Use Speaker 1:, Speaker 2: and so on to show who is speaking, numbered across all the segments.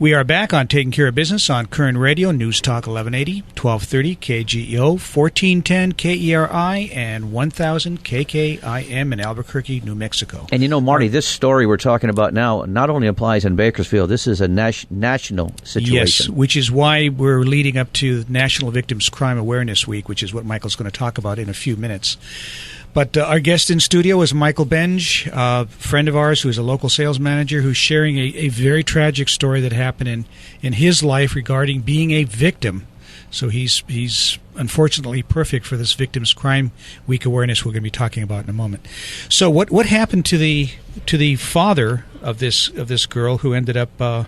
Speaker 1: We are back on Taking Care of Business on Koerner Radio, News Talk 1180, 1230 KGEO, 1410 KERI, and 1000 KKIM in Albuquerque, New Mexico.
Speaker 2: And Marty, this story we're talking about now not only applies in Bakersfield, this is a national situation.
Speaker 1: Yes, which is why we're leading up to National Victims Crime Awareness Week, which is what Michael's going to talk about in a few minutes. But our guest in studio is Michael Benge, a friend of ours who is a local sales manager who's sharing a very tragic story that happened in his life regarding being a victim. So he's unfortunately perfect for this Victims Crime Week awareness we're going to be talking about in a moment. So what happened to the father of this girl who ended up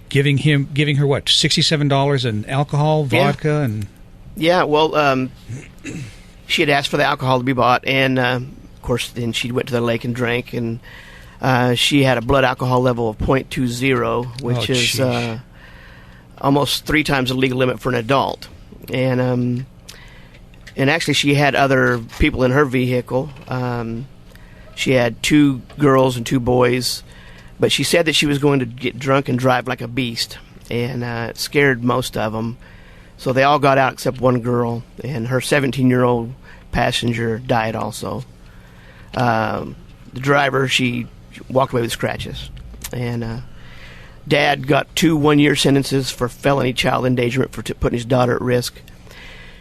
Speaker 1: giving her what, $67 in alcohol, vodka, and
Speaker 3: she had asked for the alcohol to be bought, and of course, then she went to the lake and drank, and she had a blood alcohol level of 0.20, which is almost 3 times the legal limit for an adult. And actually, she had other people in her vehicle. She had 2 girls and 2 boys, but she said that she was going to get drunk and drive like a beast, and it scared most of them. So they all got out except one girl, and her 17-year-old passenger died also. The driver, she walked away with scratches. And Dad got 2 one-year sentences for felony child endangerment for putting his daughter at risk.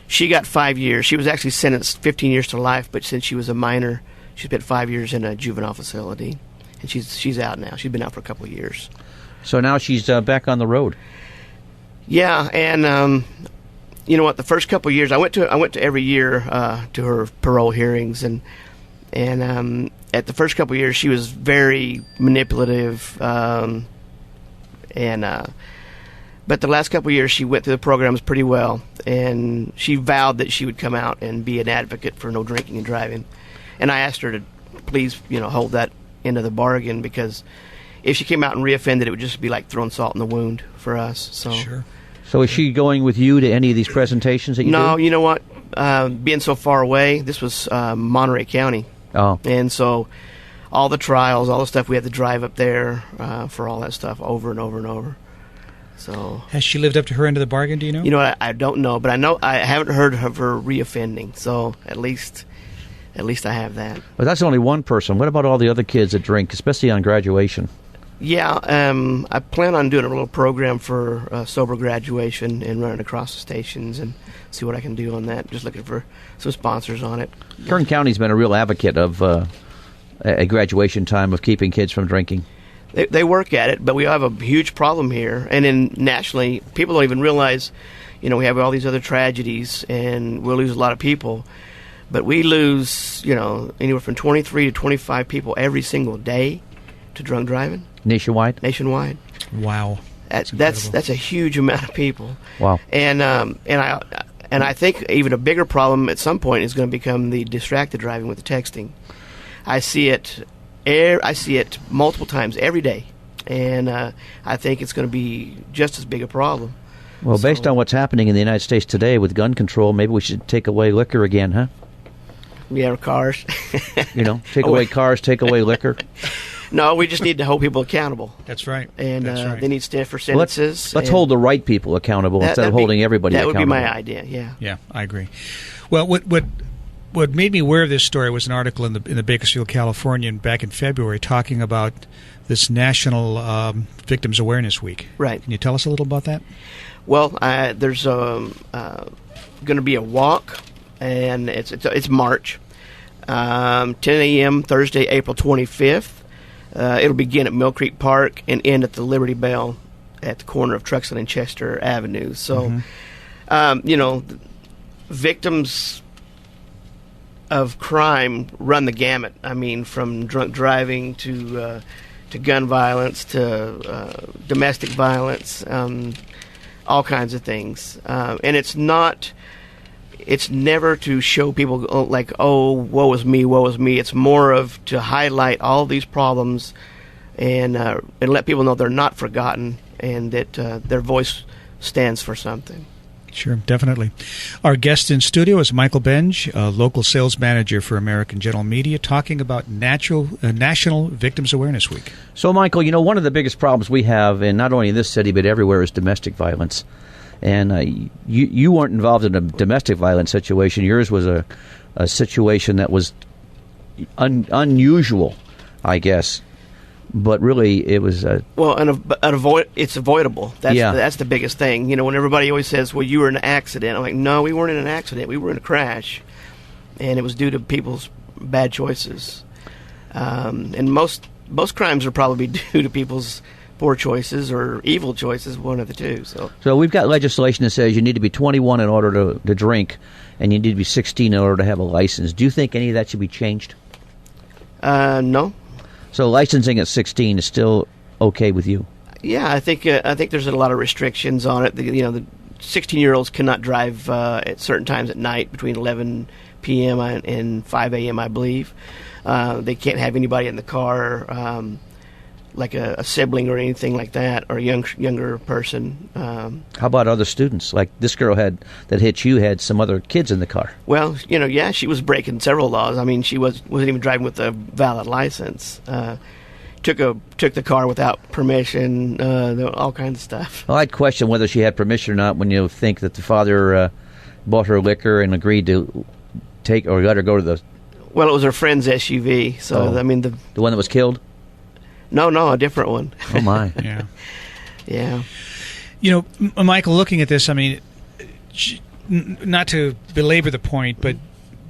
Speaker 3: She got 5 years. She was actually sentenced 15 years to life, but since she was a minor, she spent 5 years in a juvenile facility. And she's out now. She's been out for a couple of years.
Speaker 2: So now she's back on the road.
Speaker 3: Yeah, and you know what? The first couple of years, I went to every year to her parole hearings, and at the first couple of years, she was very manipulative, but the last couple of years, she went through the programs pretty well, and she vowed that she would come out and be an advocate for no drinking and driving. And I asked her to please, hold that end of the bargain, because if she came out and reoffended, it would just be like throwing salt in the wound for us. So.
Speaker 1: Sure.
Speaker 2: So is she going with you to any of these presentations that you do?
Speaker 3: No, you know what? Being so far away, this was Monterey County.
Speaker 2: Oh.
Speaker 3: And so all the trials, all the stuff, we had to drive up there for all that stuff over and over and over. So
Speaker 1: has she lived up to her end of the bargain, do you know?
Speaker 3: You know what? I don't know, but I haven't heard of her reoffending, so at least I have that.
Speaker 2: But that's only one person. What about all the other kids that drink, especially on graduation?
Speaker 3: Yeah, I plan on doing a little program for sober graduation and running across the stations and see what I can do on that. Just looking for some sponsors on it.
Speaker 2: Kern County's been a real advocate of a graduation time of keeping kids from drinking.
Speaker 3: They work at it, but we have a huge problem here. And nationally, people don't even realize, we have all these other tragedies, and we'll lose a lot of people. But we lose, anywhere from 23 to 25 people every single day to drunk driving.
Speaker 2: Nationwide?
Speaker 1: Wow.
Speaker 3: That's a huge amount of people.
Speaker 2: Wow.
Speaker 3: And I think even a bigger problem at some point is going to become the distracted driving with the texting. I see it multiple times every day, and I think it's going to be just as big a problem.
Speaker 2: Well, based on what's happening in the United States today with gun control, maybe we should take away liquor again, huh?
Speaker 3: Yeah, cars.
Speaker 2: Take away cars, take away liquor.
Speaker 3: No, we just need to hold people accountable.
Speaker 1: That's right.
Speaker 3: And
Speaker 1: That's right.
Speaker 3: They need stiffer sentences.
Speaker 2: Let's hold the right people accountable instead of holding everybody accountable.
Speaker 3: That would be my idea, yeah.
Speaker 1: Yeah, I agree. Well, what made me aware of this story was an article in the Bakersfield Californian back in February talking about this National Victims Awareness Week.
Speaker 3: Right.
Speaker 1: Can you tell us a little about that?
Speaker 3: Well, there's going to be a walk, and it's March, 10 a.m. Thursday, April 25th. It'll begin at Mill Creek Park and end at the Liberty Bell at the corner of Truxtun and Chester Avenue. So, victims of crime run the gamut. I mean, from drunk driving to gun violence to domestic violence, all kinds of things. And it's never to show people like, oh, woe is me. It's more of to highlight all these problems and let people know they're not forgotten and that their voice stands for something.
Speaker 1: Sure, definitely. Our guest in studio is Michael Benge, local sales manager for American General Media, talking about National Victims Awareness Week.
Speaker 2: So, Michael, one of the biggest problems we have, in not only in this city but everywhere, is domestic violence. And you weren't involved in a domestic violence situation. Yours was a situation that was unusual, I guess. But really, it was
Speaker 3: it's avoidable. That's the biggest thing. When everybody always says, "Well, you were in an accident," I'm like, "No, we weren't in an accident. We were in a crash, and it was due to people's bad choices." And most crimes are probably due to people's poor choices or evil choices, one of the two.
Speaker 2: So we've got legislation that says you need to be 21 in order to drink, and you need to be 16 in order to have a license. Do you think any of that should be changed?
Speaker 3: No.
Speaker 2: So licensing at 16 is still okay with you?
Speaker 3: Yeah, I think there's a lot of restrictions on it. The 16-year-olds cannot drive at certain times at night between 11 p.m. and 5 a.m., I believe. They can't have anybody in the car, like a sibling or anything like that, or a younger person.
Speaker 2: How about other students? Like this girl that hit you had some other kids in the car.
Speaker 3: Well, yeah, she was breaking several laws. I mean, she wasn't even driving with a valid license. Took the car without permission. All kinds of stuff.
Speaker 2: Well, I'd question whether she had permission or not when you think that the father bought her liquor and agreed to take or let her go to the.
Speaker 3: Well, it was her friend's SUV. So I mean the
Speaker 2: one that was killed.
Speaker 3: No, a different one.
Speaker 2: Oh, my.
Speaker 1: Yeah.
Speaker 3: Yeah.
Speaker 1: Michael, looking at this, I mean, not to belabor the point, but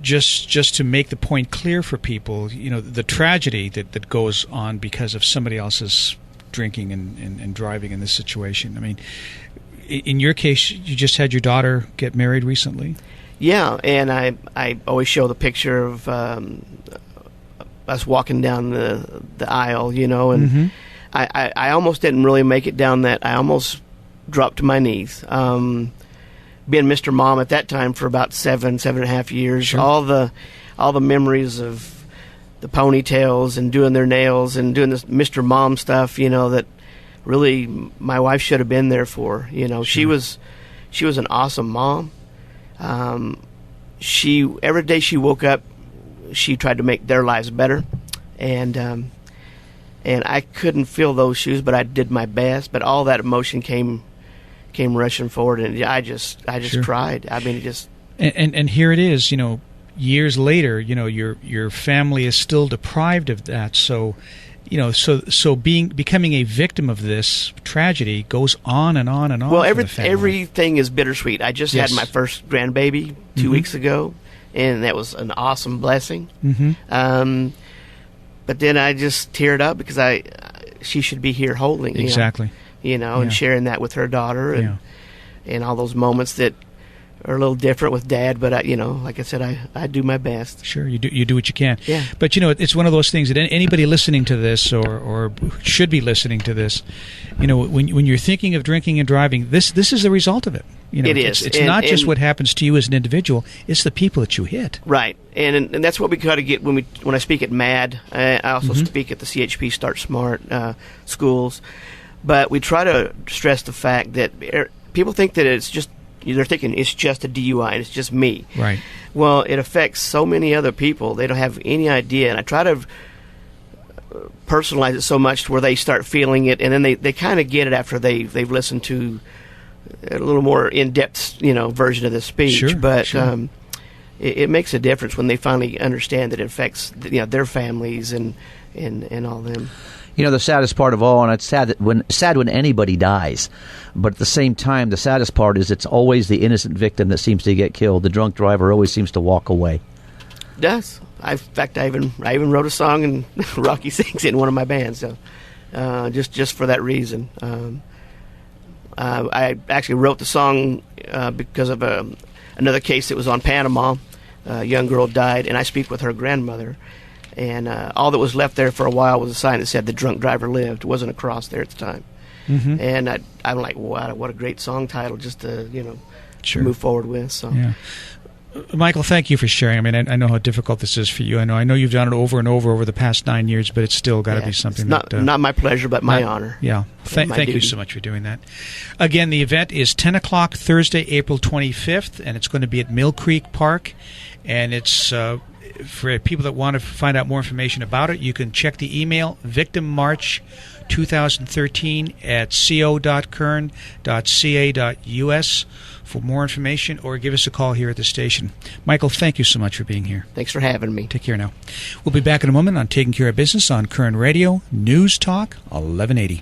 Speaker 1: just to make the point clear for people, the tragedy that goes on because of somebody else's drinking and driving in this situation. I mean, in your case, you just had your daughter get married recently?
Speaker 3: Yeah, and I always show the picture of us walking down the aisle, and
Speaker 1: Mm-hmm.
Speaker 3: I almost didn't really make it down that. I almost dropped to my knees. Being Mr. Mom at that time for about 7.5 years,
Speaker 1: sure.
Speaker 3: all the memories of the ponytails and doing their nails and doing this Mr. Mom stuff, that really my wife should have been there for. Sure. She was an awesome mom. Every day she woke up, she tried to make their lives better, and I couldn't fill those shoes, but I did my best. But all that emotion came rushing forward, and I just
Speaker 1: sure. cried.
Speaker 3: I mean, it just
Speaker 1: and here it is. Years later, your family is still deprived of that. So, so becoming a victim of this tragedy goes on and on and on.
Speaker 3: Well, everything is bittersweet. I just had my first grandbaby 2
Speaker 1: mm-hmm.
Speaker 3: weeks ago. And that was an awesome blessing.
Speaker 1: Mm-hmm.
Speaker 3: But then I just teared up because she should be here holding.
Speaker 1: Exactly.
Speaker 3: And sharing that with her daughter and all those moments that are a little different with Dad. But like I said, I do my best.
Speaker 1: Sure, you do what you can.
Speaker 3: Yeah.
Speaker 1: But it's one of those things that anybody listening to this or should be listening to this, when you're thinking of drinking and driving, this is the result of it.
Speaker 3: It is.
Speaker 1: It's not just what happens to you as an individual; it's the people that you hit.
Speaker 3: Right, and that's what we try to get when I speak at MAD. I also
Speaker 1: mm-hmm.
Speaker 3: speak at the CHP Start Smart schools, but we try to stress the fact that people think that they're thinking it's just a DUI and it's just me.
Speaker 1: Right.
Speaker 3: Well, it affects so many other people; they don't have any idea. And I try to personalize it so much to where they start feeling it, and then they kind of get it after they've listened to a little more in-depth, version of the speech.
Speaker 1: Sure,
Speaker 3: but
Speaker 1: sure.
Speaker 3: It makes a difference when they finally understand that it affects their families and all them.
Speaker 2: The saddest part of all, and it's sad when anybody dies, but at the same time, the saddest part is it's always the innocent victim that seems to get killed. The drunk driver always seems to walk away.
Speaker 3: It does. In fact, I even wrote a song and Rocky sings it in one of my bands. So just for that reason. I actually wrote the song because of another case that was on Panama. A young girl died, and I speak with her grandmother. And all that was left there for a while was a sign that said "The drunk driver lived." It wasn't a cross there at the time.
Speaker 1: Mm-hmm.
Speaker 3: And I'm like, wow, what a great song title just to
Speaker 1: sure.
Speaker 3: move forward with. So.
Speaker 1: Yeah. Michael, thank you for sharing. I mean, I know how difficult this is for you. I know you've done it over and over the past 9 years, but it's still got to be something
Speaker 3: not my pleasure, but my honor.
Speaker 1: Yeah. Thank you so much for doing that. Again, the event is 10 o'clock Thursday, April 25th, and it's going to be at Mill Creek Park. And it's for people that want to find out more information about it, you can check the email victimmarch2013 at co.kern.ca.us for more information, or give us a call here at the station. Michael, thank you so much for being here.
Speaker 3: Thanks for having me.
Speaker 1: Take care now. We'll be back in a moment on Taking Care of Business on Koerner Radio, News Talk 1180.